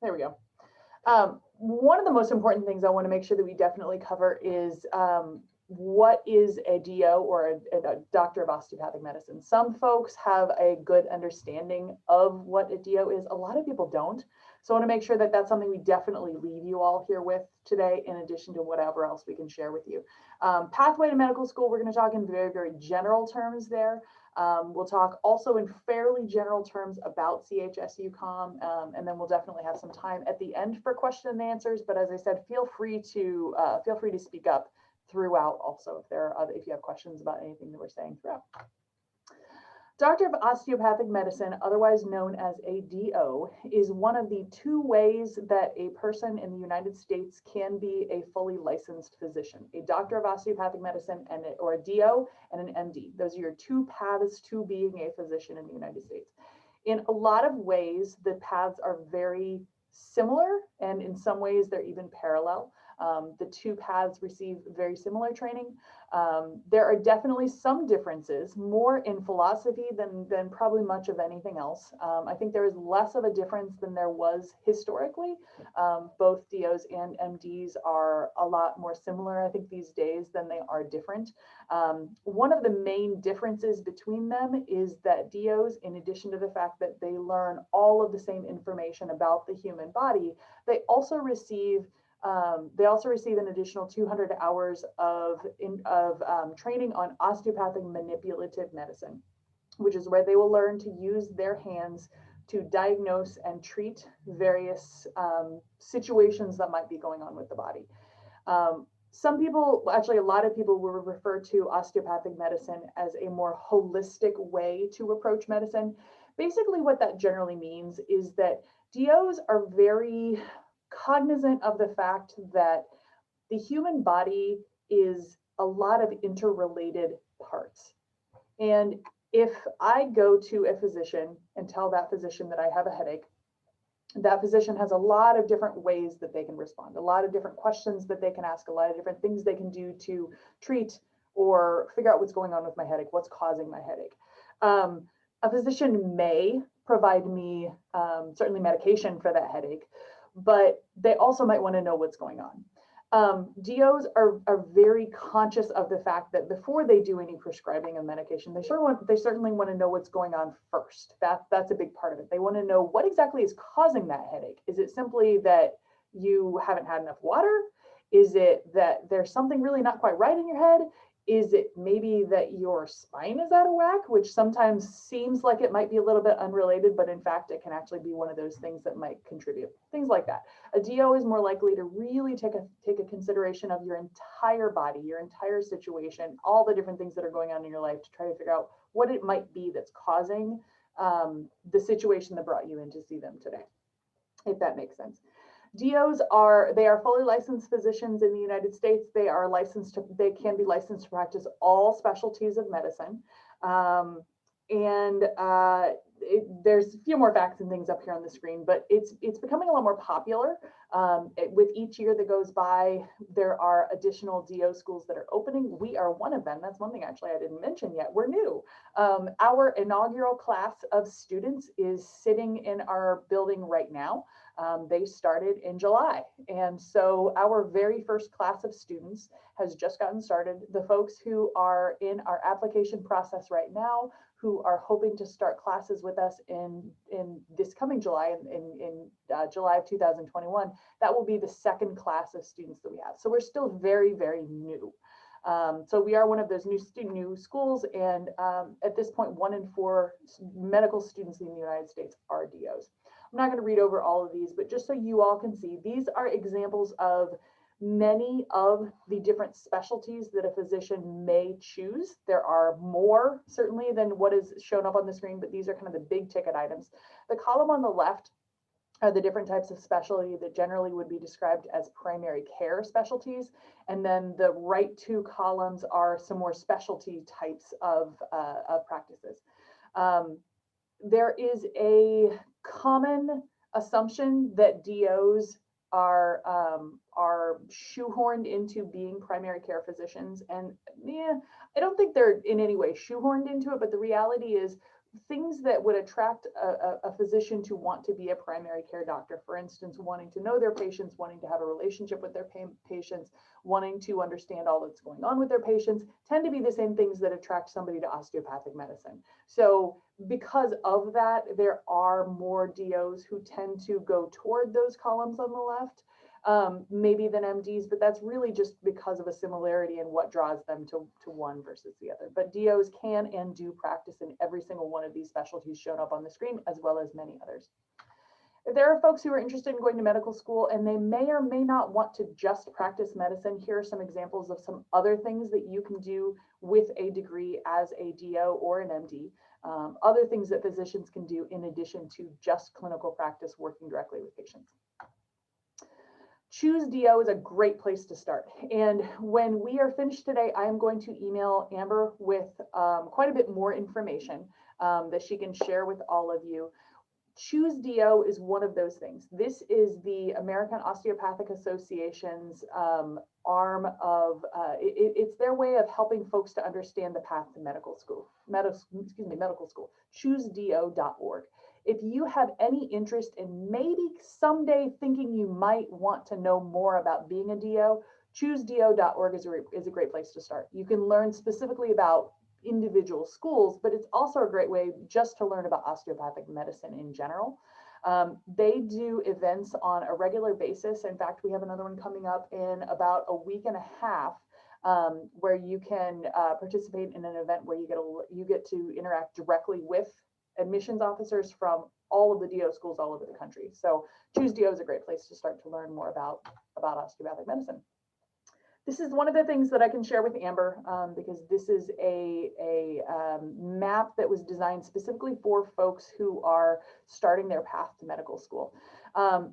There we go. One of the most important things I want to make sure that we definitely cover is what is a DO or a doctor of osteopathic medicine. Some folks have a good understanding of what a DO is. A lot of people don't. So I want to make sure that that's something we definitely leave you all here with today, in addition to whatever else we can share with you. Pathway to medical school, we're going to talk in very, very general terms there. We'll talk also in fairly general terms about CHSU-COM, and then we'll definitely have some time at the end for question and answers. But as I said, feel free to speak up throughout. Also, if you have questions about anything that we're saying throughout. Doctor of Osteopathic Medicine, otherwise known as a DO, is one of the two ways that a person in the United States can be a fully licensed physician. A doctor of osteopathic medicine or a DO and an MD. Those are your two paths to being a physician in the United States. In a lot of ways, the paths are very similar, and in some ways they're even parallel. The two paths receive very similar training. There are definitely some differences, more in philosophy than probably much of anything else. I think there is less of a difference than there was historically. Both DOs and MDs are a lot more similar, I think, these days than they are different. One of the main differences between them is that DOs, in addition to the fact that they learn all of the same information about the human body, they also receive an additional 200 hours of training on osteopathic manipulative medicine, which is where they will learn to use their hands to diagnose and treat various situations that might be going on with the body. Some people, actually a lot of people, will refer to osteopathic medicine as a more holistic way to approach medicine. Basically, what that generally means is that DOs are very cognizant of the fact that the human body is a lot of interrelated parts. And if I go to a physician and tell that physician that I have a headache, that physician has a lot of different ways that they can respond, a lot of different questions that they can ask, a lot of different things they can do to treat or figure out what's going on with my headache, what's causing my headache. A physician may provide me certainly medication for that headache, but they also might want to know what's going on. DOs are very conscious of the fact that before they do any prescribing of medication, they certainly want to know what's going on first. That's a big part of it. They want to know what exactly is causing that headache. Is it simply that you haven't had enough water? Is it that there's something really not quite right in your head? Is it maybe that your spine is out of whack, which sometimes seems like it might be a little bit unrelated, but in fact, it can actually be one of those things that might contribute, things like that. A DO is more likely to really take a consideration of your entire body, your entire situation, all the different things that are going on in your life to try to figure out what it might be that's causing the situation that brought you in to see them today, if that makes sense. DOs are fully licensed physicians in the United States. They can be licensed to practice all specialties of medicine. There's a few more facts and things up here on the screen, but it's becoming a lot more popular. With each year that goes by, there are additional DO schools that are opening. We are one of them. That's one thing actually I didn't mention yet. We're new. Our inaugural class of students is sitting in our building right now. They started in July. And so our very first class of students has just gotten started. The folks who are in our application process right now, who are hoping to start classes with us in this coming July, in July of 2021, that will be the second class of students that we have. So we're still very, very new. So we are one of those new schools, and at this point, 1 in 4 medical students in the United States are DOs. I'm not going to read over all of these, but just so you all can see, these are examples of many of the different specialties that a physician may choose. There are more certainly than what is shown up on the screen, but these are kind of the big ticket items. The column on the left are the different types of specialty that generally would be described as primary care specialties. And then the right 2 columns are some more specialty types of practices. There is a common assumption that DOs are shoehorned into being primary care physicians, and I don't think they're in any way shoehorned into it, but the reality is things that would attract a physician to want to be a primary care doctor, for instance, wanting to know their patients, wanting to have a relationship with their patients, wanting to understand all that's going on with their patients, tend to be the same things that attract somebody to osteopathic medicine. So because of that, there are more DOs who tend to go toward those columns on the left, maybe than MDs, but that's really just because of a similarity in what draws them to one versus the other. But DOs can and do practice in every single one of these specialties shown up on the screen, as well as many others. If there are folks who are interested in going to medical school and they may or may not want to just practice medicine, here are some examples of some other things that you can do with a degree as a DO or an MD. Other things that physicians can do in addition to just clinical practice working directly with patients. Choose DO is a great place to start. And when we are finished today, I am going to email Amber with quite a bit more information that she can share with all of you. Choose DO is one of those things. This is the American Osteopathic Association's arm of, it's their way of helping folks to understand the path to medical school, medical school, choosedo.org. If you have any interest in maybe someday thinking you might want to know more about being a DO, choosedo.org is a great place to start. You can learn specifically about individual schools, but it's also a great way just to learn about osteopathic medicine in general. They do events on a regular basis. In fact, we have another one coming up in about a week and a half, where you can participate in an event where you get to interact directly with admissions officers from all of the DO schools all over the country. So Choose DO is a great place to start to learn more about osteopathic medicine. This is one of the things that I can share with Amber, because this is a map that was designed specifically for folks who are starting their path to medical school.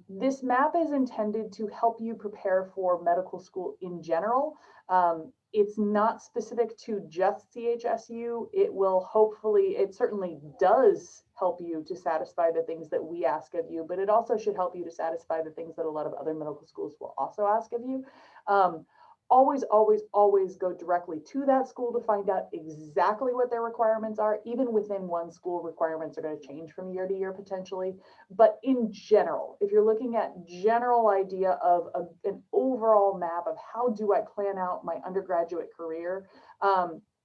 This map is intended to help you prepare for medical school in general. It's not specific to just CHSU. It certainly does help you to satisfy the things that we ask of you, but it also should help you to satisfy the things that a lot of other medical schools will also ask of you. Always, always, always go directly to that school to find out exactly what their requirements are. Even within one school, requirements are going to change from year to year potentially. But in general, if you're looking at general idea of an overall map of how do I plan out my undergraduate career,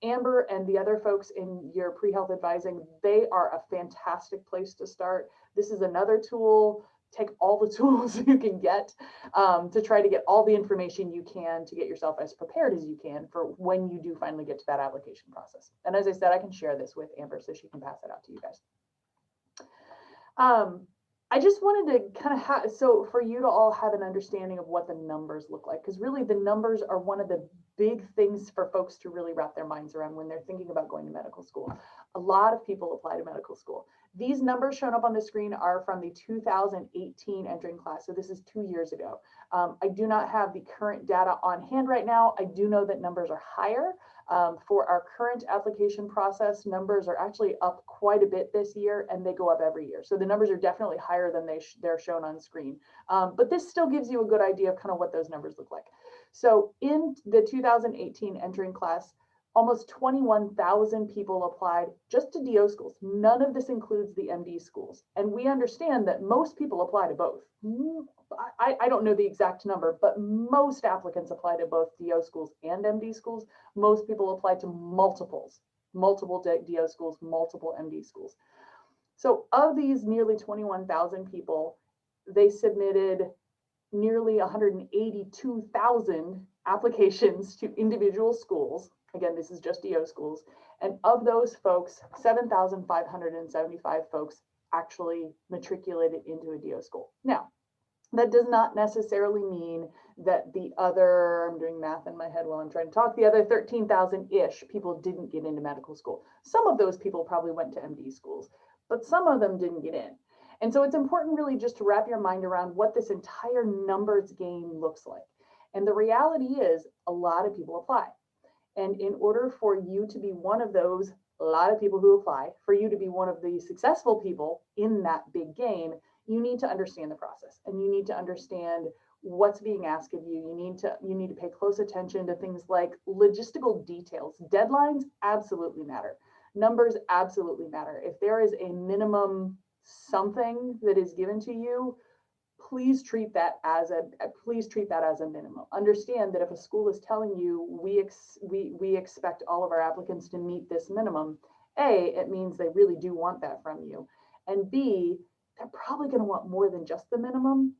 Amber and the other folks in your pre-health advising, they are a fantastic place to start. This is another tool. Take all the tools you can get to try to get all the information you can to get yourself as prepared as you can for when you do finally get to that application process. And as I said, I can share this with Amber so she can pass it out to you guys. I just wanted to kind of so for you to all have an understanding of what the numbers look like, because really the numbers are one of the big things for folks to really wrap their minds around when they're thinking about going to medical school. A lot of people apply to medical school. These numbers shown up on the screen are from the 2018 entering class. So this is 2 years ago. I do not have the current data on hand right now. I do know that numbers are higher. For our current application process, numbers are actually up quite a bit this year, and they go up every year. So the numbers are definitely higher than they're shown on screen. But this still gives you a good idea of kind of what those numbers look like. So in the 2018 entering class, almost 21,000 people applied just to DO schools. None of this includes the MD schools. And we understand that most people apply to both. I don't know the exact number, but most applicants apply to both DO schools and MD schools. Most people apply to multiple DO schools, multiple MD schools. So of these nearly 21,000 people, they submitted nearly 182,000 applications to individual schools. Again, this is just DO schools. And of those folks, 7,575 folks actually matriculated into a DO school. Now, that does not necessarily mean that the other, I'm doing math in my head while I'm trying to talk, the other 13,000-ish people didn't get into medical school. Some of those people probably went to MD schools, but some of them didn't get in. And so it's important really just to wrap your mind around what this entire numbers game looks like. And the reality is a lot of people apply. And in order for you to be one of those, a lot of people who apply, for you to be one of the successful people in that big game, you need to understand the process and you need to understand what's being asked of you. You need to pay close attention to things like logistical details. Deadlines absolutely matter. Numbers absolutely matter. If there is a minimum something that is given to you, please treat that as a minimum. Understand that if a school is telling you we expect all of our applicants to meet this minimum, A, it means they really do want that from you, and B, they're probably going to want more than just the minimum.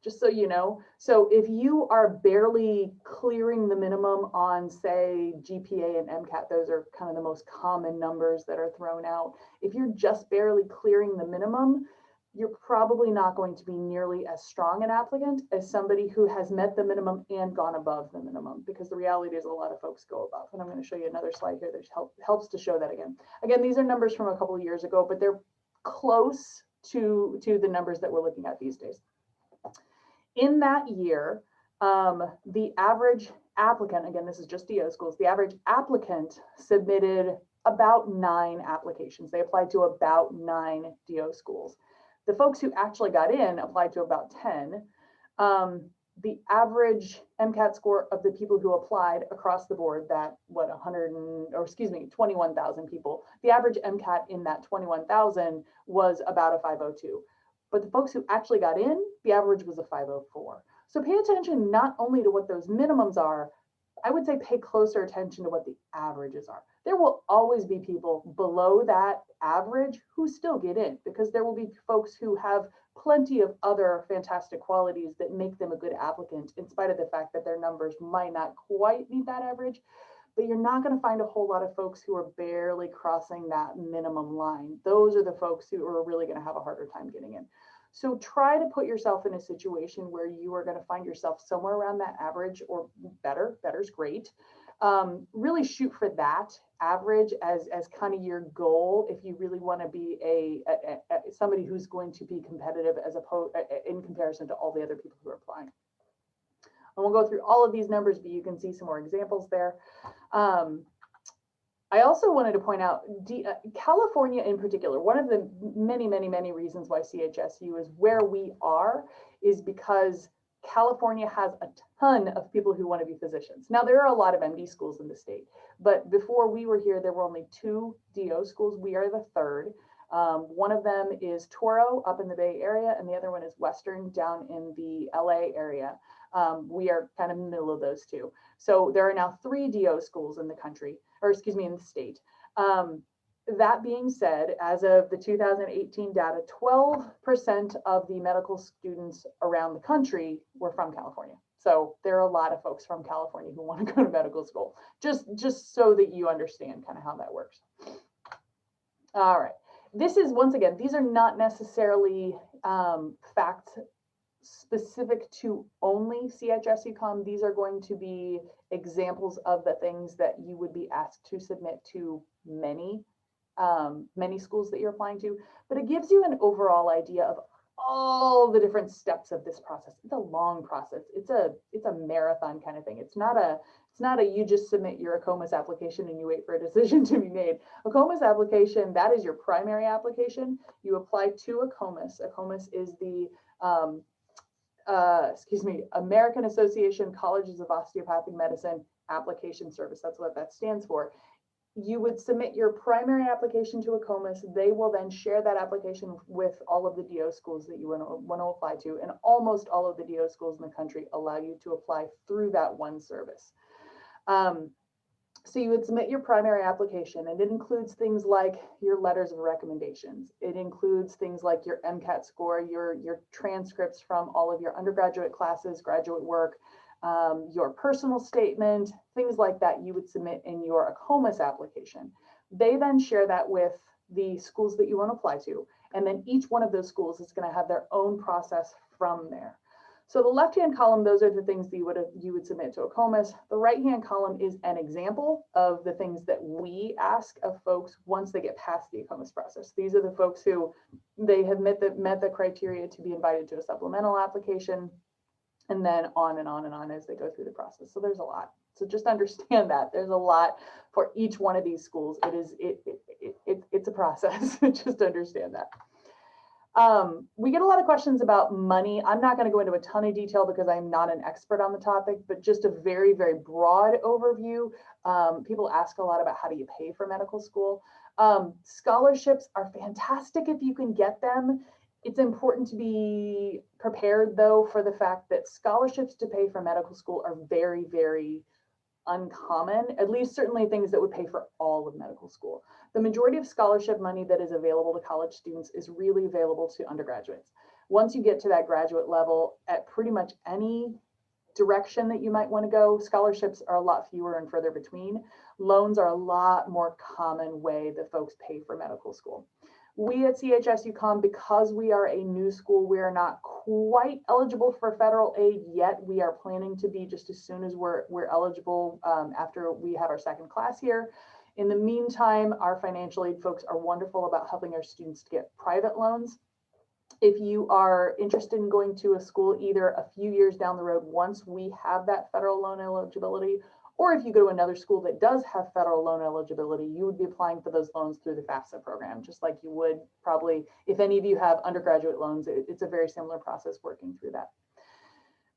Just so you know. So if you are barely clearing the minimum on, say, GPA and MCAT, those are kind of the most common numbers that are thrown out. If you're just barely clearing the minimum, you're probably not going to be nearly as strong an applicant as somebody who has met the minimum and gone above the minimum, because the reality is a lot of folks go above. And I'm going to show you another slide here that helps to show that again. Again, these are numbers from a couple of years ago, but they're close to the numbers that we're looking at these days. In that year, the average applicant, again, this is just DO schools, the average applicant submitted about 9 applications. They applied to about 9 DO schools. The folks who actually got in applied to about 10. The average MCAT score of the people who applied across the board, that 21,000 people, the average MCAT in that 21,000 was about a 502. But the folks who actually got in, the average was a 504. So pay attention not only to what those minimums are, I would say pay closer attention to what the averages are. There will always be people below that average who still get in, because there will be folks who have plenty of other fantastic qualities that make them a good applicant, in spite of the fact that their numbers might not quite meet that average. But you're not going to find a whole lot of folks who are barely crossing that minimum line. Those are the folks who are really going to have a harder time getting in. So try to put yourself in a situation where you are going to find yourself somewhere around that average or better. Better's great. Really shoot for that average as kind of your goal if you really want to be somebody who's going to be competitive in comparison to all the other people who are applying. And we'll go through all of these numbers, but you can see some more examples there. I also wanted to point out California in particular. One of the many, many, many reasons why CHSU is where we are is because California has a ton of people who want to be physicians. Now, there are a lot of MD schools in the state, but before we were here, there were only 2 DO schools. We are the 3rd. One of them is Toro up in the Bay Area, and the other one is Western down in the LA area. We are kind of in the middle of those 2. So there are now 3 DO schools in the country, or excuse me, in the state. That being said, as of the 2018 data, 12% of the medical students around the country were from California. So there are a lot of folks from California who want to go to medical school, just so that you understand kind of how that works. All right. This is, once again, these are not necessarily facts specific to only CHSU-COM. These are going to be examples of the things that you would be asked to submit to many schools that you're applying to, but it gives you an overall idea of all the different steps of this process. It's a long process. It's a marathon kind of thing. It's not a you just submit your ACOMAS application and you wait for a decision to be made. ACOMAS application, that is your primary application. You apply to ACOMAS. ACOMAS is the American Association Colleges of Osteopathic Medicine Application Service. That's what that stands for. You would submit your primary application to ACOMAS. They will then share that application with all of the DO schools that you want to apply to, and almost all of the DO schools in the country allow you to apply through that one service. So you would submit your primary application, and it includes things like your letters of recommendations. It includes things like your MCAT score, your transcripts from all of your undergraduate classes, graduate work, your personal statement, things like that you would submit in your ACOMAS application. They then share that with the schools that you want to apply to, and then each one of those schools is going to have their own process from there. So the left-hand column, those are the things that you would submit to ACOMAS. The right-hand column is an example of the things that we ask of folks once they get past the ACOMAS process. These are the folks who they have met the criteria to be invited to a supplemental application, and then on and on and on as they go through the process. So there's a lot. So just understand that there's a lot for each one of these schools. It's a process. Just understand that. We get a lot of questions about money. I'm not going to go into a ton of detail because I'm not an expert on the topic, but just a very, very broad overview. People ask a lot about how do you pay for medical school. Scholarships are fantastic if you can get them. It's important to be prepared, though, for the fact that scholarships to pay for medical school are very, very uncommon, at least certainly things that would pay for all of medical school. The majority of scholarship money that is available to college students is really available to undergraduates. Once you get to that graduate level, at pretty much any direction that you might want to go, scholarships are a lot fewer and further between. Loans are a lot more common way that folks pay for medical school. We at CHSU-COM, because we are a new school, we are not quite eligible for federal aid yet. We are planning to be just as soon as we're eligible after we have our second class here. In the meantime, our financial aid folks are wonderful about helping our students to get private loans. If you are interested in going to a school either a few years down the road once we have that federal loan eligibility, or if you go to another school that does have federal loan eligibility, you would be applying for those loans through the FAFSA program, just like you would probably if any of you have undergraduate loans. It's a very similar process working through that.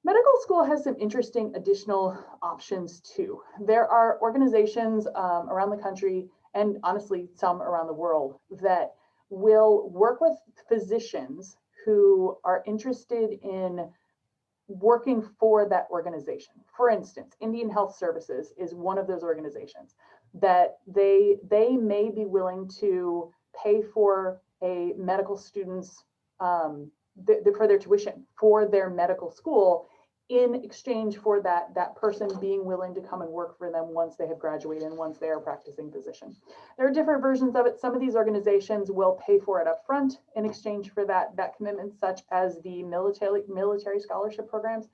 Medical school has some interesting additional options too. There are organizations around the country, and honestly some around the world, that will work with physicians who are interested in working for that organization. For instance, Indian Health Services is one of those organizations that they may be willing to pay for a medical student's for their tuition for their medical school in exchange for that person being willing to come and work for them once they have graduated and once they are a practicing physician. There are different versions of it. Some of these organizations will pay for it up front in exchange for that commitment, such as the military scholarship programs.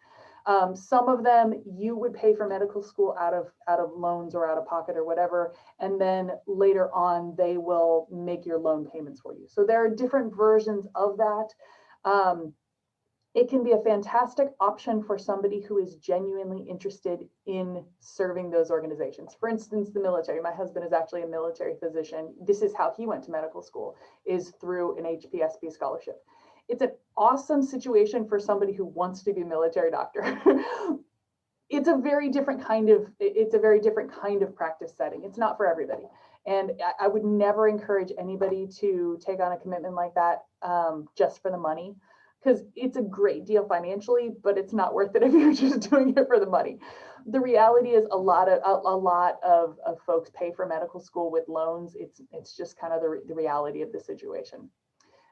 Some of them you would pay for medical school out of loans or out of pocket or whatever, and then later on they will make your loan payments for you. So there are different versions of that. It can be a fantastic option for somebody who is genuinely interested in serving those organizations. For instance, the military. My husband is actually a military physician. This is how he went to medical school, is through an HPSP scholarship. It's an awesome situation for somebody who wants to be a military doctor. It's a very different kind of practice setting. It's not for everybody. And I would never encourage anybody to take on a commitment like that just for the money, because it's a great deal financially, but it's not worth it if you're just doing it for the money. The reality is a lot of folks pay for medical school with loans. It's just kind of the reality of the situation.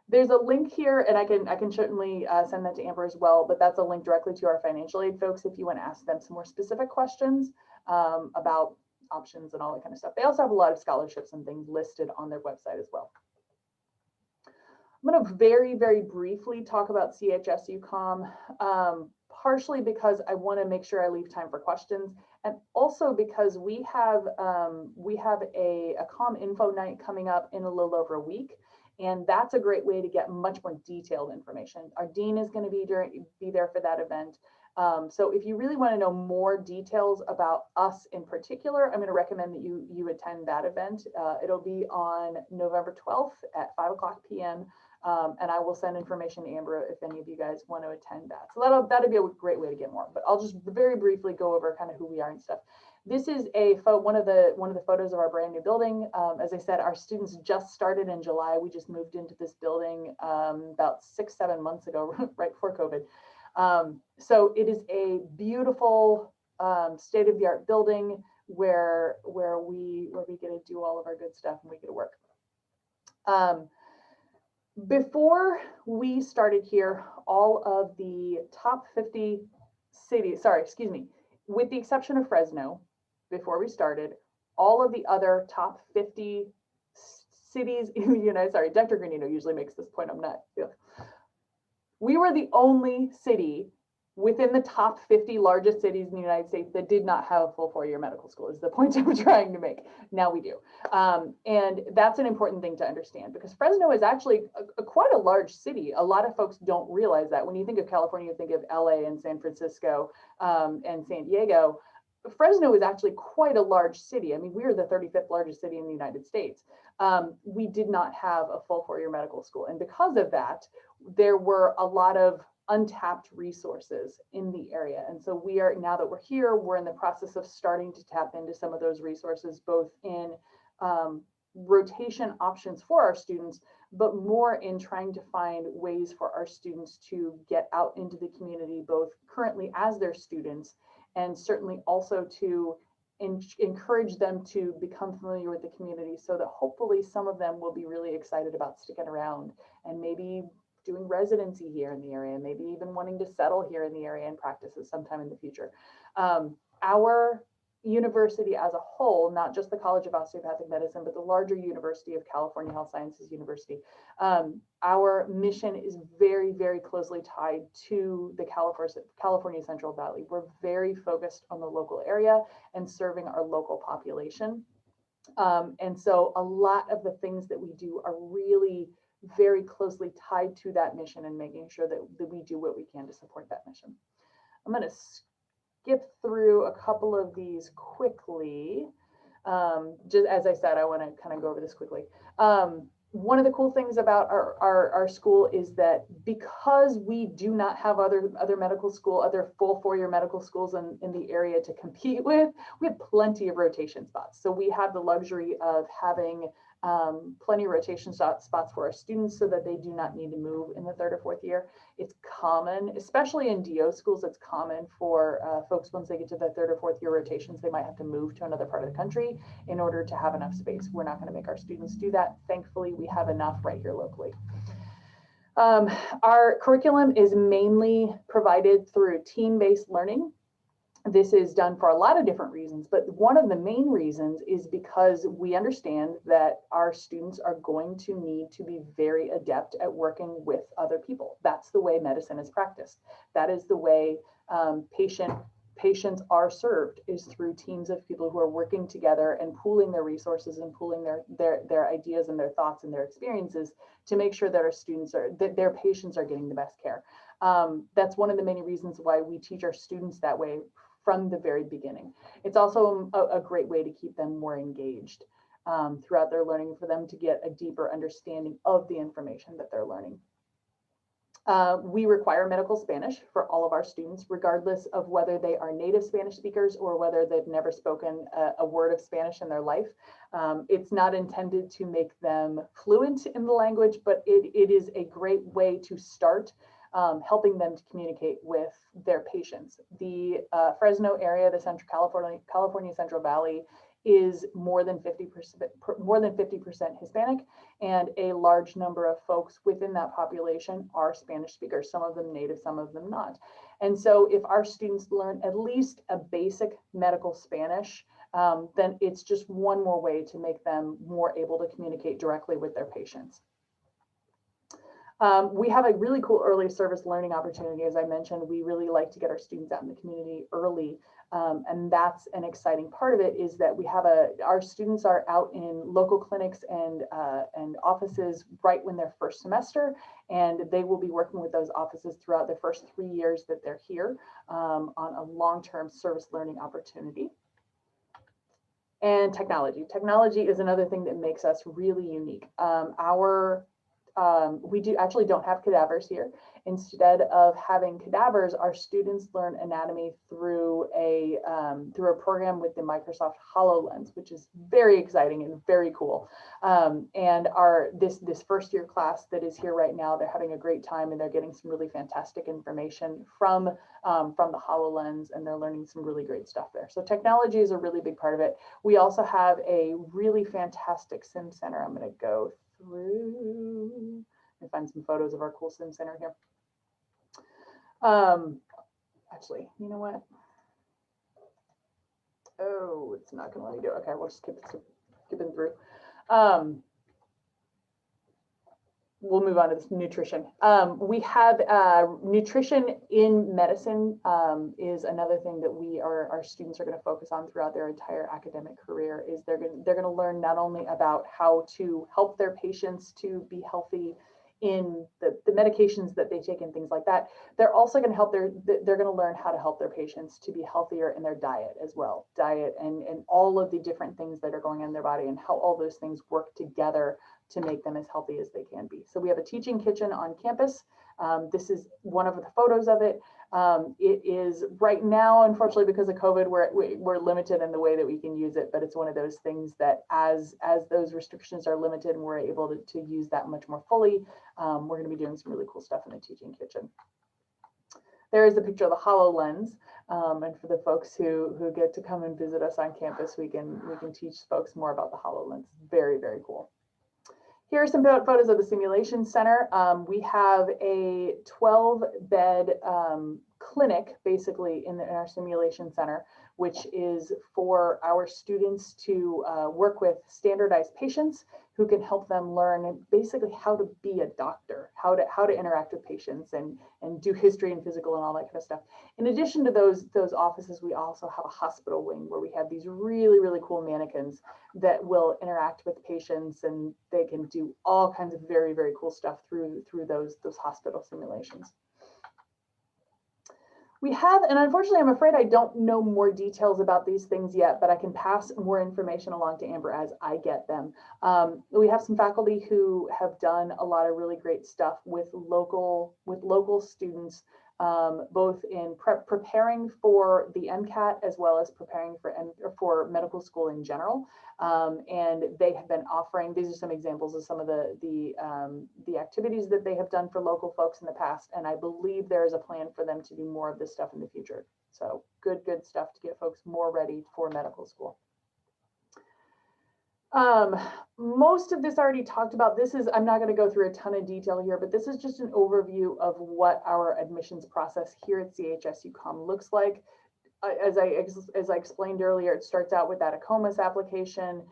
There's a link here, and I can certainly send that to Amber as well, but that's a link directly to our financial aid folks if you want to ask them some more specific questions about options and all that kind of stuff. They also have a lot of scholarships and things listed on their website as well. I'm going to very, very briefly talk about CHSU-COM, partially because I want to make sure I leave time for questions, and also because we have a COM info night coming up in a little over a week. And that's a great way to get much more detailed information. Our dean is going to be there for that event. So if you really want to know more details about us in particular, I'm going to recommend that you attend that event. It'll be on November 12th at 5:00 p.m. And I will send information to Amber if any of you guys want to attend that. So that'll be a great way to get more. But I'll just very briefly go over kind of who we are and stuff. This is one of the photos of our brand new building. As I said, our students just started in July. We just moved into this building about 6-7 months ago, right before COVID. So it is a beautiful state-of-the-art building where we get to do all of our good stuff and we get to work. Before we started here, all of the top 50 cities, with the exception of Fresno, before we started, all of the other top 50 cities in the United States, Dr. Granino usually makes this point, I'm not. We were the only city within the top 50 largest cities in the United States that did not have a full 4-year medical school, is the point I'm trying to make. Now we do. And that's an important thing to understand, because Fresno is actually quite a large city. A lot of folks don't realize that. When you think of California, you think of LA and San Francisco and San Diego. Fresno is actually quite a large city. I mean, we are the 35th largest city in the United States. We did not have a full four-year medical school. And because of that, there were a lot of untapped resources in the area. And so we are, now that we're here, we're in the process of starting to tap into some of those resources, both in rotation options for our students, but more in trying to find ways for our students to get out into the community, both currently as their students, and certainly also to encourage them to become familiar with the community, so that hopefully some of them will be really excited about sticking around and maybe doing residency here in the area, maybe even wanting to settle here in the area and practice at sometime in the future. Our university as a whole, not just the College of Osteopathic Medicine, but the larger University of California Health Sciences University, our mission is very, very closely tied to the California Central Valley. We're very focused on the local area and serving our local population. And so a lot of the things that we do are really very closely tied to that mission and making sure that we do what we can to support that mission. I'm going to skip through a couple of these quickly. Just as I said, I want to kind of go over this quickly. One of the cool things about our school is that because we do not have other full four-year medical schools in the area to compete with, we have plenty of rotation spots. So we have the luxury of having plenty of rotation spots for our students so that they do not need to move in the third or fourth year. It's common, especially in DO schools, it's common for folks, once they get to the third or fourth year rotations, they might have to move to another part of the country in order to have enough space. We're not going to make our students do that. Thankfully, we have enough right here locally. Our curriculum is mainly provided through team-based learning. This is done for a lot of different reasons, but one of the main reasons is because we understand that our students are going to need to be very adept at working with other people. That's the way medicine is practiced. That is the way patients are served, is through teams of people who are working together and pooling their resources and pooling their ideas and their thoughts and their experiences to make sure that our students that their patients are getting the best care. That's one of the many reasons why we teach our students that way from the very beginning. It's also a great way to keep them more engaged throughout their learning, for them to get a deeper understanding of the information that they're learning. We require medical Spanish for all of our students, regardless of whether they are native Spanish speakers or whether they've never spoken a word of Spanish in their life. It's not intended to make them fluent in the language, but it is a great way to start helping them to communicate with their patients. The Fresno area, the Central California Central Valley, is more than 50% Hispanic, and a large number of folks within that population are Spanish speakers, some of them native, some of them not. And so if our students learn at least a basic medical Spanish, then it's just one more way to make them more able to communicate directly with their patients. We have a really cool early service learning opportunity. As I mentioned, we really like to get our students out in the community early. And that's an exciting part of it, is that we have our students are out in local clinics and offices right when they're first semester, and they will be working with those offices throughout the first 3 years that they're here on a long-term service learning opportunity. And technology. Technology is another thing that makes us really unique. We actually don't have cadavers here. Instead of having cadavers, our students learn anatomy through a program with the Microsoft HoloLens, which is very exciting and very cool. And this first year class that is here right now, they're having a great time, and they're getting some really fantastic information from the HoloLens, and they're learning some really great stuff there. So technology is a really big part of it. We also have a really fantastic sim center. I'm going to go through and find some photos of our cool sim center here. Actually, you know what? Oh, it's not going to let me do it. Okay, we'll just skip it through. We'll move on to this nutrition. We have nutrition in medicine is another thing that our students are going to focus on throughout their entire academic career. Is they're going to learn not only about how to help their patients to be healthy in the medications that they take and things like that. They're also going to help they're going to learn how to help their patients to be healthier in their diet as well. Diet and all of the different things that are going on in their body and how all those things work together to make them as healthy as they can be. So we have a teaching kitchen on campus. This is one of the photos of it. It is right now, unfortunately, because of COVID, we're limited in the way that we can use it, but it's one of those things that as those restrictions are limited and we're able to use that much more fully, we're going to be doing some really cool stuff in the teaching kitchen. There is a picture of the HoloLens, and for the folks who get to come and visit us on campus, we can teach folks more about the HoloLens. Very, very cool. Here are some photos of the simulation center. We have a 12-bed clinic basically in our simulation center, which is for our students to work with standardized patients who can help them learn basically how to be a doctor, how to interact with patients and do history and physical and all that kind of stuff. In addition to those offices, we also have a hospital wing where we have these really, really cool mannequins that will interact with patients, and they can do all kinds of very, very cool stuff through those hospital simulations. We have, and unfortunately, I'm afraid I don't know more details about these things yet, but I can pass more information along to Amber as I get them. We have some faculty who have done a lot of really great stuff with local students, both in preparing for the MCAT as well as preparing for medical school in general. And they have been offering, these are some examples of some of the activities that they have done for local folks in the past. And I believe there is a plan for them to do more of this stuff in the future. So good stuff to get folks more ready for medical school. Most of this already talked about. I'm not going to go through a ton of detail here, but this is just an overview of what our admissions process here at CHSU-COM looks like. As I explained earlier, it starts out with that ACOMAS application,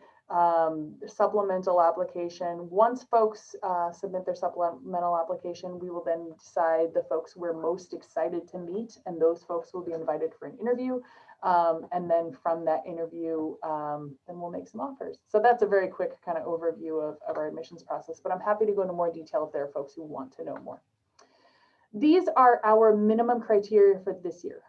supplemental application. Once folks submit their supplemental application, we will then decide the folks we're most excited to meet, and those folks will be invited for an interview. And then from that interview, then we'll make some offers. So that's a very quick kind of overview of our admissions process, but I'm happy to go into more detail if there are folks who want to know more. These are our minimum criteria for this year.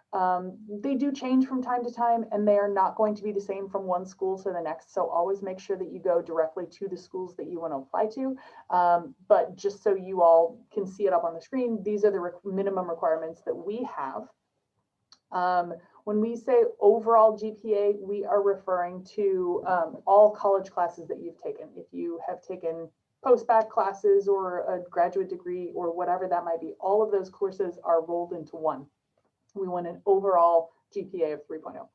They do change from time to time, and they are not going to be the same from one school to the next. So always make sure that you go directly to the schools that you want to apply to. But just so you all can see it up on the screen, these are the minimum requirements that we have. When we say overall GPA, we are referring to all college classes that you've taken. If you have taken post-bac classes or a graduate degree or whatever that might be, all of those courses are rolled into one. We want an overall GPA of 3.0.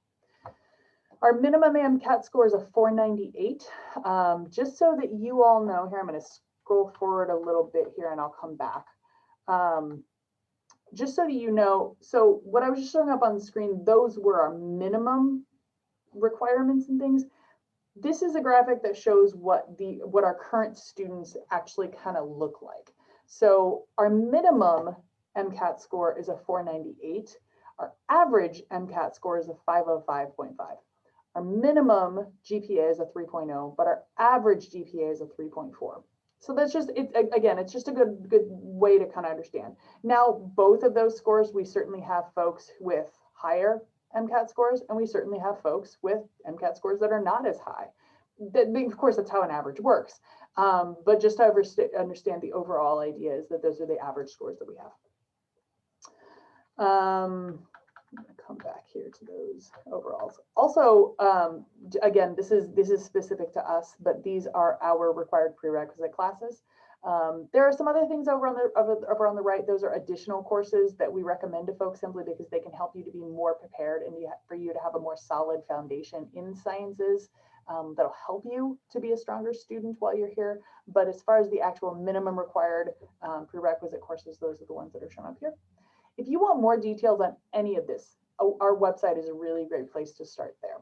Our minimum MCAT score is a 498. Just so that you all know, here I'm going to scroll forward a little bit here and I'll come back. Just so that you know, so what I was just showing up on the screen, those were our minimum requirements and things. This is a graphic that shows what our current students actually kind of look like. So our minimum MCAT score is a 498. Our average MCAT score is a 505.5. Our minimum GPA is a 3.0, but our average GPA is a 3.4. So that's just, again, it's just a good way to kind of understand. Now, both of those scores, we certainly have folks with higher MCAT scores, and we certainly have folks with MCAT scores that are not as high. Of course, that's how an average works. But just to understand the overall idea is that those are the average scores that we have. I'm going to come back here to those overalls. Also, again, this is specific to us, but these are our required prerequisite classes. There are some other things over on the right. Those are additional courses that we recommend to folks simply because they can help you to be more prepared and for you to have a more solid foundation in sciences that'll help you to be a stronger student while you're here. But as far as the actual minimum required prerequisite courses, those are the ones that are shown up here. If you want more details on any of this, our website is a really great place to start there.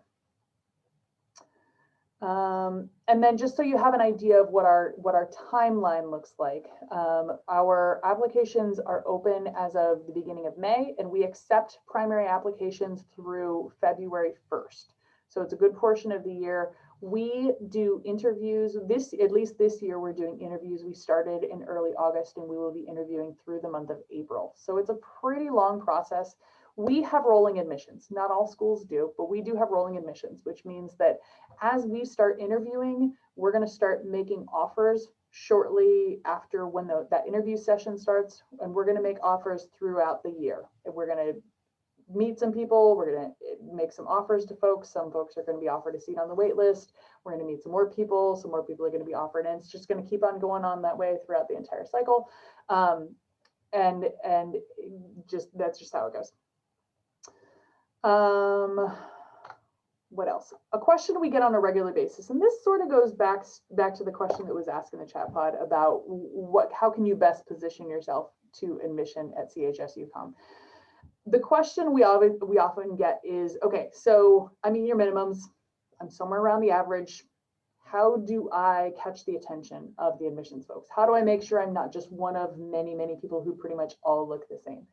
And then just so you have an idea of what our timeline looks like, our applications are open as of the beginning of May, and we accept primary applications through February 1st. So it's a good portion of the year. We do interviews. At least this year, we're doing interviews. We started in early August and we will be interviewing through the month of April. So it's a pretty long process. We have rolling admissions. Not all schools do, but we do have rolling admissions, which means that as we start interviewing, we're going to start making offers shortly after when that interview session starts, and we're going to make offers throughout the year. And we're going to meet some people, we're going to make some offers to folks. Some folks are going to be offered a seat on the wait list. We're going to meet some more people are going to be offered, and it's just going to keep on going on that way throughout the entire cycle. And that's just how it goes. What else? A question we get on a regular basis, and this sort of goes back to the question that was asked in the chat pod about how can you best position yourself to admission at CHSU-COM. The question we often get is, okay, so I meet your minimums, I'm somewhere around the average. How do I catch the attention of the admissions folks? How do I make sure I'm not just one of many, many people who pretty much all look the same?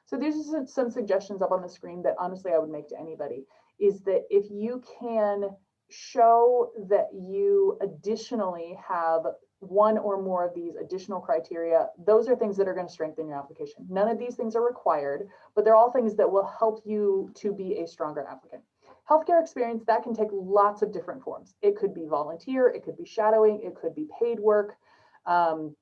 So there's some suggestions up on the screen that honestly I would make to anybody, is that if you can show that you additionally have one or more of these additional criteria, those are things that are going to strengthen your application. None of these things are required, but they're all things that will help you to be a stronger applicant. Healthcare experience, that can take lots of different forms. It could be volunteer, it could be shadowing, it could be paid work,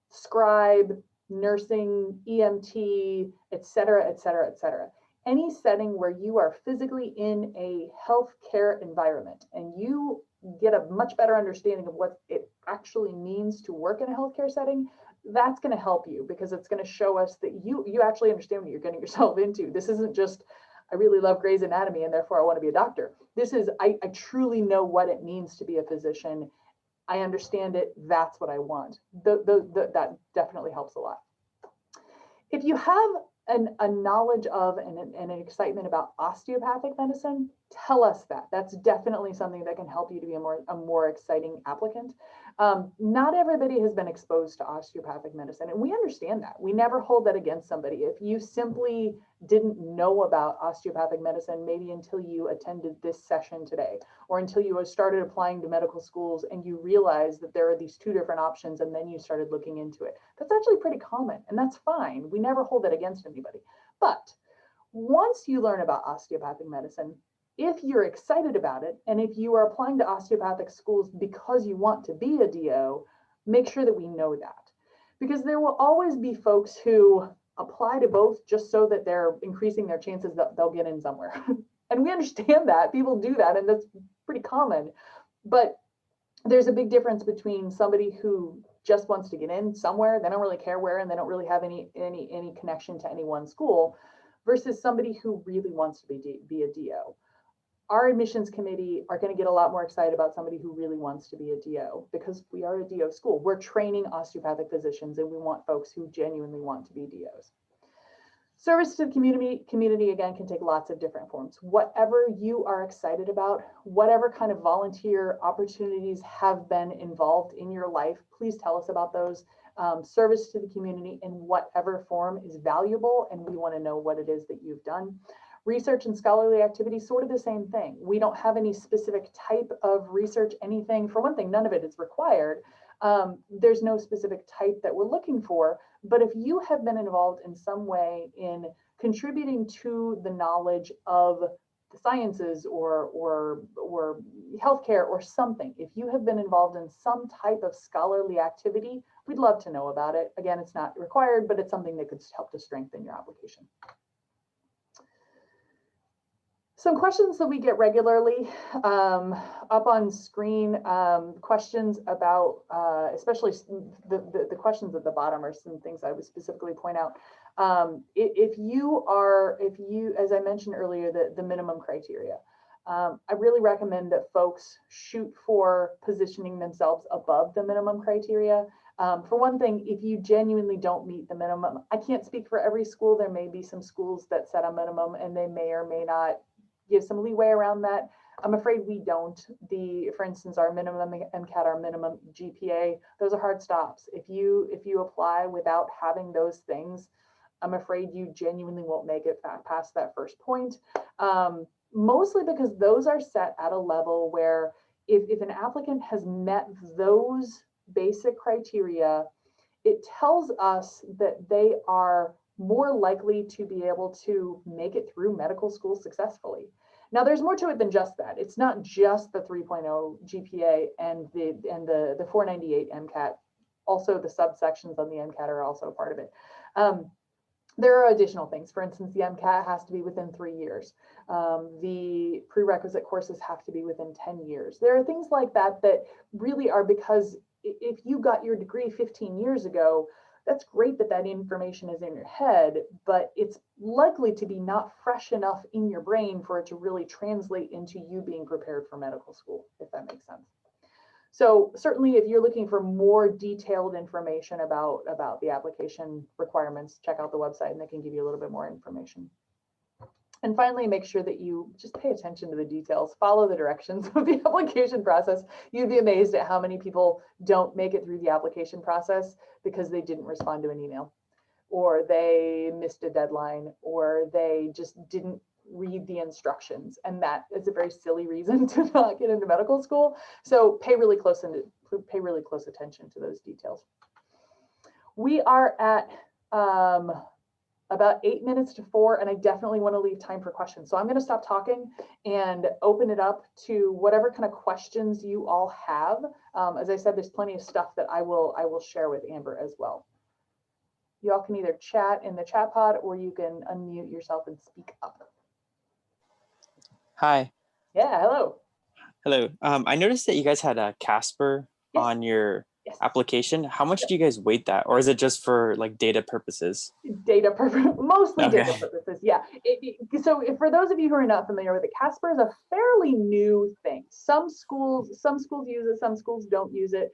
scribe, nursing, EMT, et cetera, et cetera, et cetera. Any setting where you are physically in a healthcare environment and you get a much better understanding of what it actually means to work in a healthcare setting, that's going to help you, because it's going to show us that you actually understand what you're getting yourself into. This isn't just, I really love Grey's Anatomy and therefore I want to be a doctor. This is, I truly know what it means to be a physician. I understand it. That's what I want. That definitely helps a lot. If you have a knowledge of and an excitement about osteopathic medicine, tell us that. That's definitely something that can help you to be a more exciting applicant. Not everybody has been exposed to osteopathic medicine, and we understand that. We never hold that against somebody. If you simply didn't know about osteopathic medicine, maybe until you attended this session today, or until you started applying to medical schools and you realized that there are these two different options and then you started looking into it, that's actually pretty common, and that's fine. We never hold that against anybody. But once you learn about osteopathic medicine, if you're excited about it, and if you are applying to osteopathic schools because you want to be a DO, make sure that we know that. Because there will always be folks who apply to both just so that they're increasing their chances that they'll get in somewhere. And we understand that. People do that, and that's pretty common. But there's a big difference between somebody who just wants to get in somewhere, they don't really care where, and they don't really have any connection to any one school, versus somebody who really wants to be a DO. Our admissions committee are going to get a lot more excited about somebody who really wants to be a DO, because we are a DO school. We're training osteopathic physicians, and we want folks who genuinely want to be DOs. Service to the community again can take lots of different forms. Whatever you are excited about, whatever kind of volunteer opportunities have been involved in your life, please tell us about those. Service to the community in whatever form is valuable, and we want to know what it is that you've done. Research and scholarly activity, sort of the same thing. We don't have any specific type of research, anything. For one thing, none of it is required. There's no specific type that we're looking for, but if you have been involved in some way in contributing to the knowledge of the sciences or healthcare or something, if you have been involved in some type of scholarly activity, we'd love to know about it. Again, it's not required, but it's something that could help to strengthen your application. Some questions that we get regularly up on screen, questions about, especially the questions at the bottom are some things I would specifically point out. If you, as I mentioned earlier, the minimum criteria, I really recommend that folks shoot for positioning themselves above the minimum criteria. For one thing, if you genuinely don't meet the minimum, I can't speak for every school. There may be some schools that set a minimum and they may or may not give some leeway around that. I'm afraid we don't. For instance, our minimum MCAT, our minimum GPA, those are hard stops. If you apply without having those things, I'm afraid you genuinely won't make it past that first point. mostly because those are set at a level where if an applicant has met those basic criteria, it tells us that they are more likely to be able to make it through medical school successfully. Now, there's more to it than just that. It's not just the 3.0 GPA and the 498 MCAT. Also, the subsections on the MCAT are also a part of it. There are additional things. For instance, the MCAT has to be within 3 years. The prerequisite courses have to be within 10 years. There are things like that that really are because if you got your degree 15 years ago, that's great that that information is in your head, but it's likely to be not fresh enough in your brain for it to really translate into you being prepared for medical school, if that makes sense. So certainly if you're looking for more detailed information about the application requirements, check out the website and they can give you a little bit more information. And finally, make sure that you just pay attention to the details, follow the directions of the application process. You'd be amazed at how many people don't make it through the application process because they didn't respond to an email, or they missed a deadline, or they just didn't read the instructions. And that is a very silly reason to not get into medical school. So pay really close attention to those details. We are at about 8 minutes to 4, and I definitely want to leave time for questions. So I'm going to stop talking and open it up to whatever kind of questions you all have. As I said, there's plenty of stuff that I will share with Amber as well. You all can either chat in the chat pod or you can unmute yourself and speak up. Hi. Yeah, hello. Hello. I noticed that you guys had a Casper on your application. How much do you guys weight that? Or is it just for like data purposes? Data purposes, mostly data purposes. Yeah. So for those of you who are not familiar with it, Casper is a fairly new thing. Some schools use it, some schools don't use it.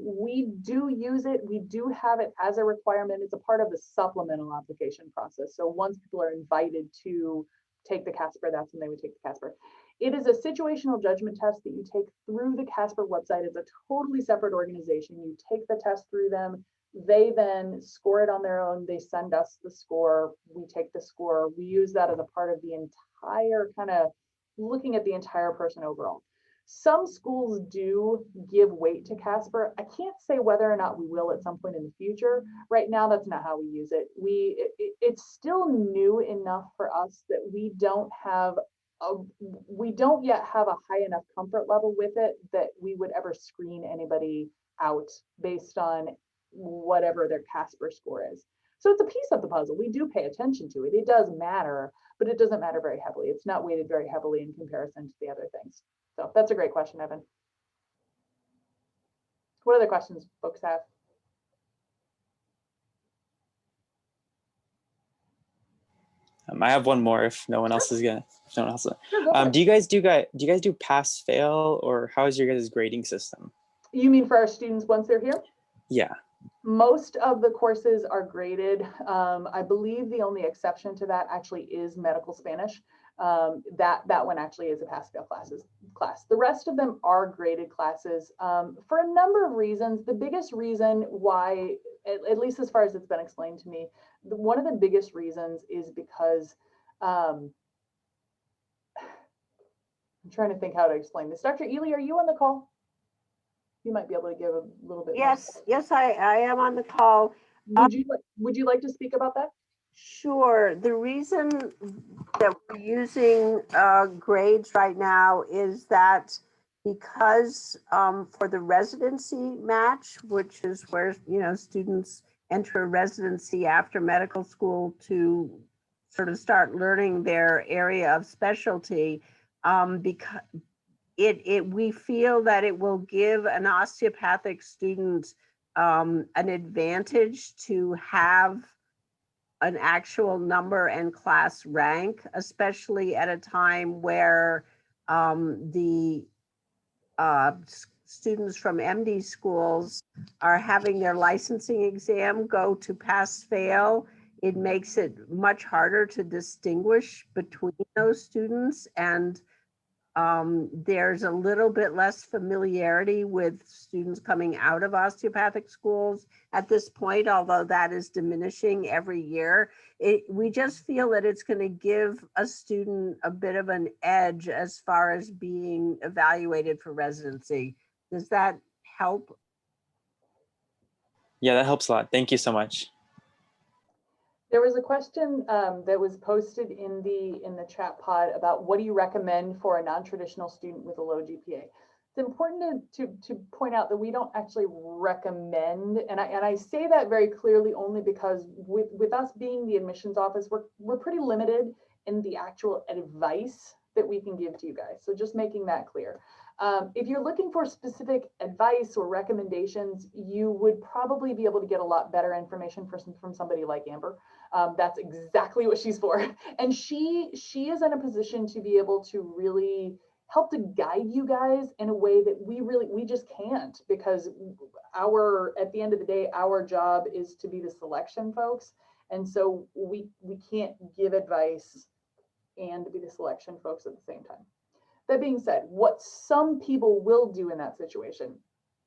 We do use it. We do have it as a requirement. It's a part of the supplemental application process. So once people are invited to take the Casper, that's when they would take the Casper. It is a situational judgment test that you take through the Casper website. It's a totally separate organization. You take the test through them. They then score it on their own. They send us the score. We take the score. We use that as a part of the entire kind of looking at the entire person overall. Some schools do give weight to Casper. I can't say whether or not we will at some point in the future. Right now, that's not how we use it. It's still new enough for us that we don't yet have a high enough comfort level with it that we would ever screen anybody out based on whatever their Casper score is. So it's a piece of the puzzle. We do pay attention to it. It does matter, but it doesn't matter very heavily. It's not weighted very heavily in comparison to the other things. So that's a great question, Evan. What other questions folks have? I have one more if no one else is gonna. If no one else. Sure, do you guys do pass fail, or how is your guys' grading system? You mean for our students once they're here? Yeah. Most of the courses are graded. I believe the only exception to that actually is medical Spanish. That one actually is a pass-fail class. The rest of them are graded classes for a number of reasons. The biggest reason why, at least as far as it's been explained to me, one of the biggest reasons is because I'm trying to think how to explain this. Dr. Ely, are you on the call? You might be able to give a little bit. Yes, I am on the call. Would you like to speak about that? Sure. The reason that we're using grades right now is that because for the residency match, which is where students enter a residency after medical school to sort of start learning their area of specialty, because we feel that it will give an osteopathic student an advantage to have an actual number and class rank, especially at a time where the students from MD schools are having their licensing exam go to pass-fail. It makes it much harder to distinguish between those students, and There's a little bit less familiarity with students coming out of osteopathic schools at this point, although that is diminishing every year. We just feel that it's going to give a student a bit of an edge as far as being evaluated for residency. Does that help? Yeah, that helps a lot. Thank you so much. There was a question that was posted in the chat pod about what do you recommend for a non-traditional student with a low GPA. It's important to point out that we don't actually recommend, and I say that very clearly only because with us being the admissions office, we're pretty limited in the actual advice that we can give to you guys. So just making that clear. If you're looking for specific advice or recommendations, you would probably be able to get a lot better information from somebody like Amber. That's exactly what she's for. And she is in a position to be able to really help to guide you guys in a way that we just can't, because at the end of the day, our job is to be the selection folks. And so we can't give advice and be the selection folks at the same time. That being said, what some people will do in that situation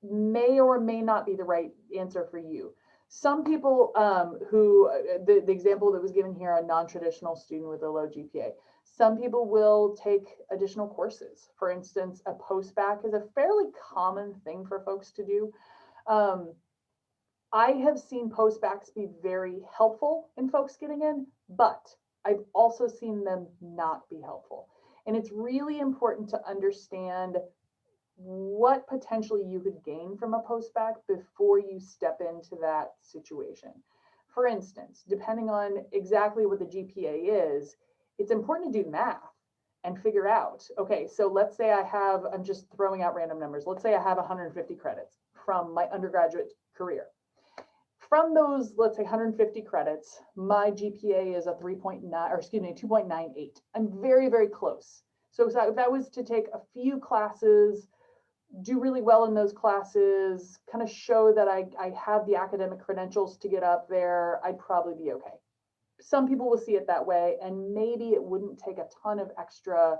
may or may not be the right answer for you. Some people the example that was given here, a non-traditional student with a low GPA, some people will take additional courses. For instance, a post-bac is a fairly common thing for folks to do. I have seen post-bacs be very helpful in folks getting in, but I've also seen them not be helpful. And it's really important to understand what potentially you could gain from a post-bac before you step into that situation. For instance, depending on exactly what the GPA is, it's important to do math and figure out, okay, so let's say I'm just throwing out random numbers. Let's say I have 150 credits from my undergraduate career. From those, let's say 150 credits, my GPA is a 2.98. I'm very, very close. So if I was to take a few classes, do really well in those classes, kind of show that I have the academic credentials to get up there, I'd probably be okay. Some people will see it that way, and maybe it wouldn't take a ton of extra,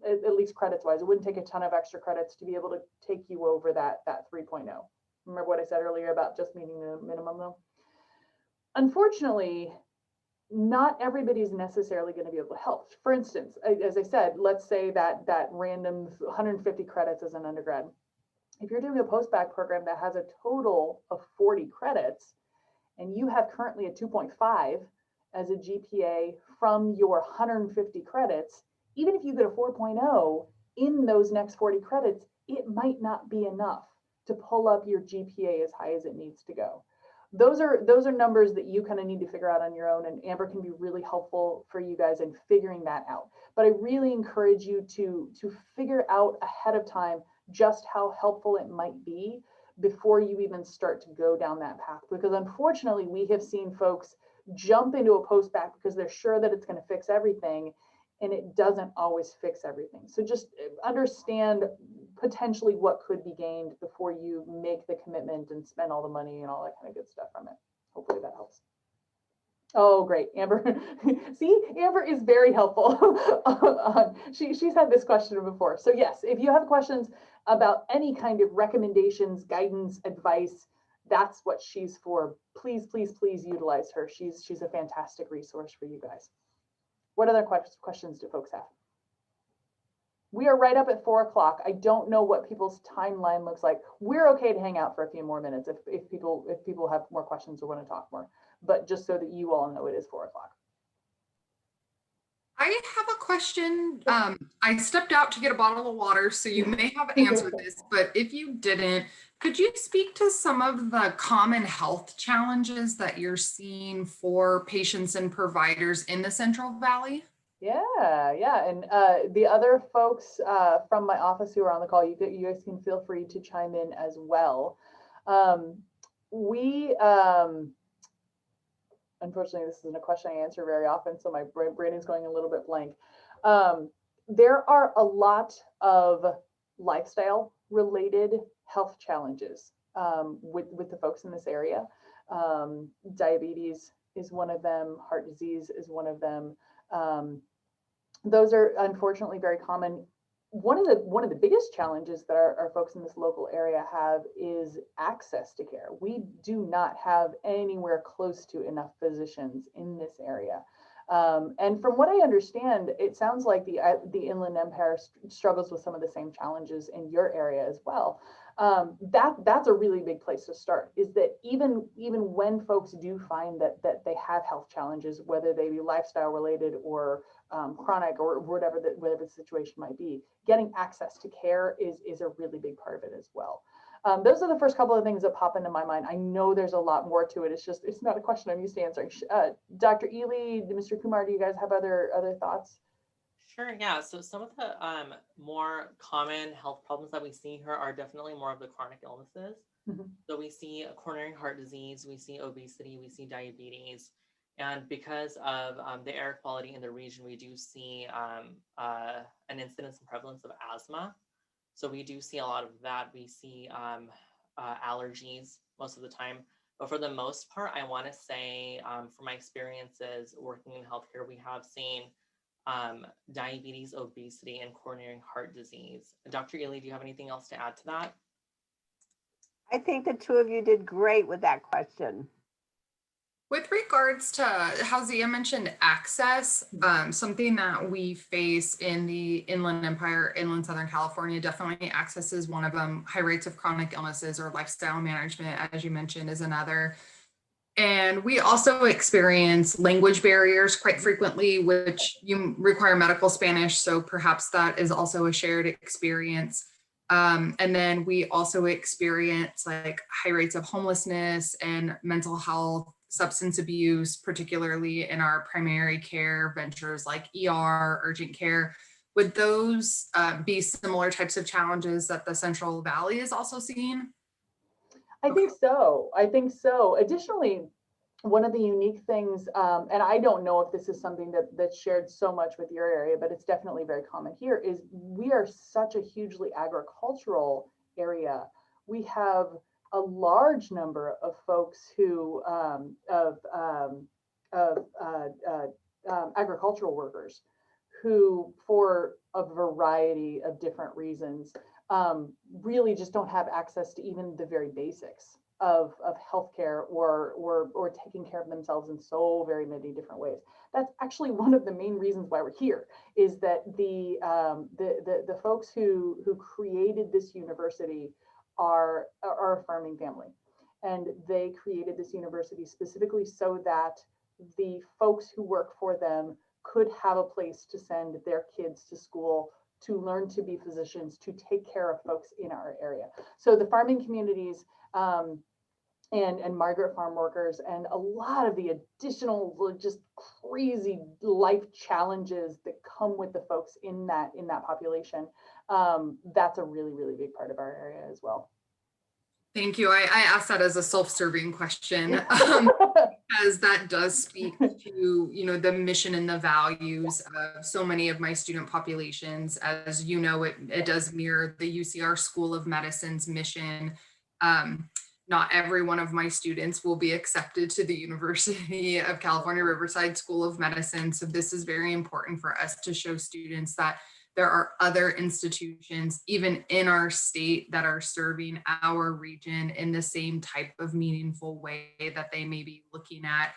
at least credits wise, it wouldn't take a ton of extra credits to be able to take you over that 3.0. Remember what I said earlier about just meeting the minimum though? Unfortunately, not everybody's necessarily going to be able to help. For instance, as I said, let's say that random 150 credits as an undergrad. If you're doing a post-bac program that has a total of 40 credits, and you have currently a 2.5 as a GPA from your 150 credits, even if you get a 4.0 in those next 40 credits, it might not be enough to pull up your GPA as high as it needs to go. Those are numbers that you kind of need to figure out on your own, and Amber can be really helpful for you guys in figuring that out. But I really encourage you to figure out ahead of time just how helpful it might be before you even start to go down that path. Because unfortunately, we have seen folks jump into a post-bac because they're sure that it's going to fix everything, and it doesn't always fix everything. So just understand potentially what could be gained before you make the commitment and spend all the money and all that kind of good stuff from it. Hopefully that helps. Oh, great, Amber. See, Amber is very helpful. She's had this question before. So yes, if you have questions about any kind of recommendations, guidance, advice, that's what she's for. Please, please, please utilize her. She's a fantastic resource for you guys. What other questions do folks have? We are right up at 4 o'clock. I don't know what people's timeline looks like. We're okay to hang out for a few more minutes if people have more questions or want to talk more, but just so that you all know, it is 4 o'clock. I have a question. I stepped out to get a bottle of water, so you may have answered this, but if you didn't, could you speak to some of the common health challenges that you're seeing for patients and providers in the Central Valley? Yeah. And the other folks from my office who are on the call, you guys can feel free to chime in as well. Unfortunately, this isn't a question I answer very often, so my brain is going a little bit blank. There are a lot of lifestyle related health challenges with the folks in this area. Diabetes is one of them, heart disease is one of them. Those are unfortunately very common one of the biggest challenges that our folks in this local area have is access to care. We do not have anywhere close to enough physicians in this area. And from what I understand, it sounds like the Inland Empire struggles with some of the same challenges in your area as well. That's a really big place to start, is that even when folks do find that they have health challenges, whether they be lifestyle related or chronic or whatever the situation might be, getting access to care is a really big part of it as well. Those are the first couple of things that pop into my mind. I know there's a lot more to it. It's not a question I'm used to answering. Dr. Ely, Mr. Kumar, do you guys have other thoughts? Sure, yeah. So some of the more common health problems that we see here are definitely more of the chronic illnesses. Mhm. So we see coronary heart disease, we see obesity, we see diabetes. And because of the air quality in the region, we do see an incidence and prevalence of asthma. So we do see a lot of that. We see allergies most of the time. But for the most part, I want to say from my experiences working in healthcare, we have seen diabetes, obesity, and coronary heart disease. Dr. Ely, do you have anything else to add to that? I think the two of you did great with that question. With regards to how Zia mentioned access, something that we face in the Inland Empire, inland Southern California, definitely access is one of them. High rates of chronic illnesses or lifestyle management, as you mentioned, is another. And we also experience language barriers quite frequently, which you require medical Spanish. So perhaps that is also a shared experience. And then we also experience like high rates of homelessness and mental health, substance abuse, particularly in our primary care ventures like ER, urgent care. Would those be similar types of challenges that the Central Valley is also seeing? I think so. Additionally, one of the unique things, and I don't know if this is something that's shared so much with your area, but it's definitely very common here, is we are such a hugely agricultural area. We have a large number of folks who agricultural workers who, for a variety of different reasons, really just don't have access to even the very basics of healthcare or taking care of themselves in so very many different ways. That's actually one of the main reasons why we're here, is that the folks who created this university are a farming family, and they created this university specifically so that the folks who work for them could have a place to send their kids to school, to learn to be physicians, to take care of folks in our area. So the farming communities and migrant farm workers and a lot of the additional just crazy life challenges that come with the folks in that population, that's a really, really big part of our area as well. Thank you. I asked that as a self-serving question because that does speak to, the mission and the values of so many of my student populations. As you know, it does mirror the UCR School of Medicine's mission. Not every one of my students will be accepted to the University of California, Riverside School of Medicine. So this is very important for us to show students that there are other institutions, even in our state, that are serving our region in the same type of meaningful way that they may be looking at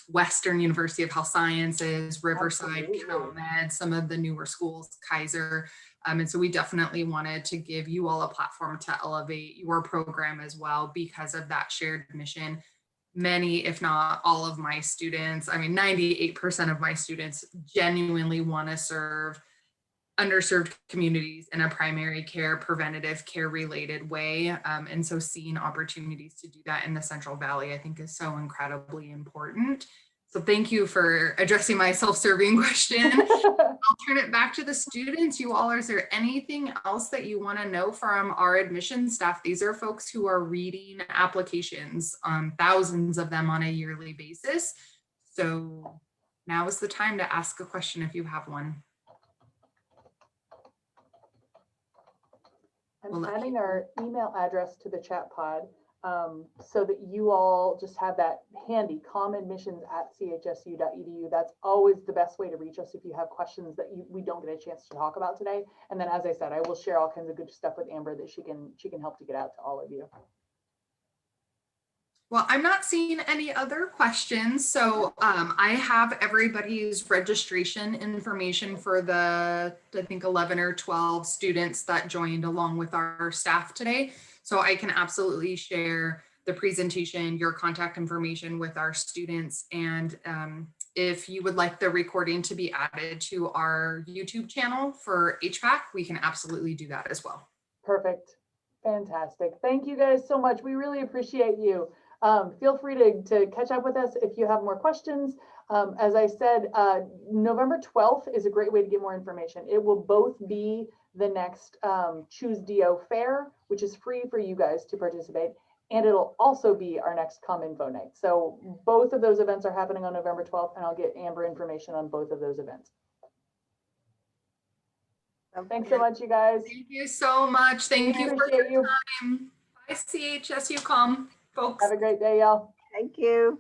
Western University of Health Sciences, Riverside, CalMed, some of the newer schools, Kaiser. And so we definitely wanted to give you all a platform to elevate your program as well because of that shared mission. Many, if not all of my students, 98% of my students genuinely want to serve underserved communities in a primary care, preventative care related way. And so seeing opportunities to do that in the Central Valley, I think is so incredibly important. So thank you for addressing my self-serving question. I'll turn it back to the students. You all, is there anything else that you want to know from our admissions staff? These are folks who are reading applications, thousands of them on a yearly basis. So now is the time to ask a question if you have one. I'm adding our email address to the chat pod. so that you all just have that handy, comadmissions@chsu.edu. That's always the best way to reach us if you have questions that we don't get a chance to talk about today. And then, as I said, I will share all kinds of good stuff with Amber that she can help to get out to all of you. Well, I'm not seeing any other questions. So I have everybody's registration information for the, I think, 11 or 12 students that joined along with our staff today. So I can absolutely share the presentation, your contact information with our students. And if you would like the recording to be added to our YouTube channel for HVAC, we can absolutely do that as well. Perfect. Fantastic. Thank you guys so much. We really appreciate you. Feel free to catch up with us if you have more questions. As I said, November 12th is a great way to get more information. It will both be the next Choose DO Fair, which is free for you guys to participate, and it'll also be our next Com Info Night. So both of those events are happening on November 12th, and I'll get Amber information on both of those events. Thanks so much, you guys. Thank you so much. Thank you for your time. Bye, CHSU-COM, folks. Have a great day, y'all. Thank you.